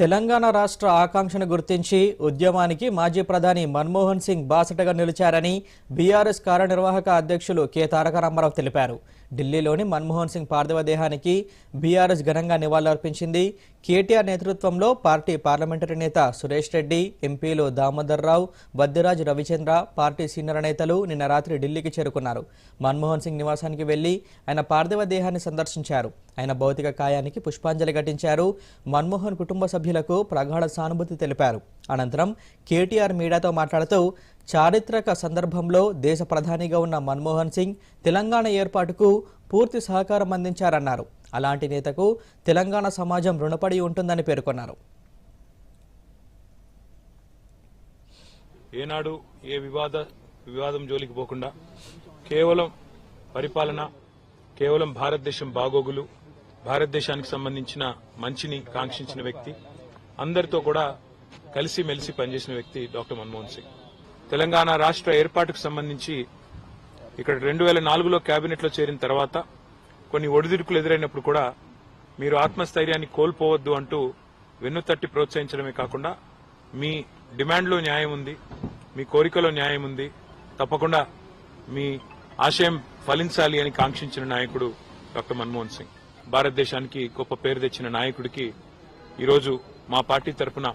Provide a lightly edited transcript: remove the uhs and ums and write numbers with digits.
తెలంగాణ రాష్ట్ర ఆకాంక్షను గుర్తించి ఉద్యమానికి మాజీ ప్రధాని మన్మోహన్ సింగ్ బాసటగా నిలిచారని బీఆర్ఎస్ కార్యనిర్వాహక అధ్యక్షులు కె తారక రామారావు తెలిపారు. ఢిల్లీలోని మన్మోహన్ సింగ్ పార్థివ దేహానికి బీఆర్ఎస్ ఘనంగా నివాళులర్పించింది. కేటీఆర్ నేతృత్వంలో పార్టీ పార్లమెంటరీ నేత సురేష్ రెడ్డి, ఎంపీలు దామోదర్ రావు, బద్దిరాజ్ రవిచంద్ర, పార్టీ సీనియర్ నేతలు నిన్న రాత్రి ఢిల్లీకి చేరుకున్నారు. మన్మోహన్ సింగ్ నివాసానికి వెళ్లి ఆయన పార్థివ దేహాన్ని సందర్శించారు. ఆయన భౌతిక కాయానికి పుష్పాంజలి ఘటించారు. మన్మోహన్ కుటుంబ సభ్యులకు ప్రగాఢ సానుభూతి తెలిపారు. అనంతరం కేటీఆర్ మీడియాతో మాట్లాడుతూ చారిత్రక సందర్భంలో దేశ ప్రధానిగా ఉన్న మన్మోహన్ సింగ్ తెలంగాణ ఏర్పాటుకు పూర్తి సహకారం అందించారన్నారు. అలాంటి నేతకు తెలంగాణ సమాజం రుణపడి ఉంటుందని పేర్కొన్నారు. ఏనాడు ఏ వివాదం జోలికి పోకుండా కేవలం పరిపాలన, కేవలం భారతదేశం బాగోగులు, భారతదేశానికి సంబంధించిన మంచిని కాంక్షించిన వ్యక్తి, అందరితో కూడా కలిసిమెలిసి పనిచేసిన వ్యక్తి డాక్టర్ మన్మోహన్ సింగ్. తెలంగాణ రాష్ట్ర ఏర్పాటుకు సంబంధించి ఇక్కడ 2004లో కేబినెట్లో చేరిన తర్వాత కొన్ని ఒడిదుడుకులు ఎదురైనప్పుడు కూడా మీరు ఆత్మస్థైర్యాన్ని కోల్పోవద్దు అంటూ వెన్నుతట్టి ప్రోత్సహించడమే కాకుండా మీ డిమాండ్లో న్యాయం ఉంది, మీ కోరికలో న్యాయం ఉంది, తప్పకుండా మీ ఆశయం ఫలించాలి అని కాంక్షించిన నాయకుడు డాక్టర్ మన్మోహన్ సింగ్. భారతదేశానికి గొప్ప పేరు తెచ్చిన నాయకుడికి ఈరోజు మా పార్టీ తరఫున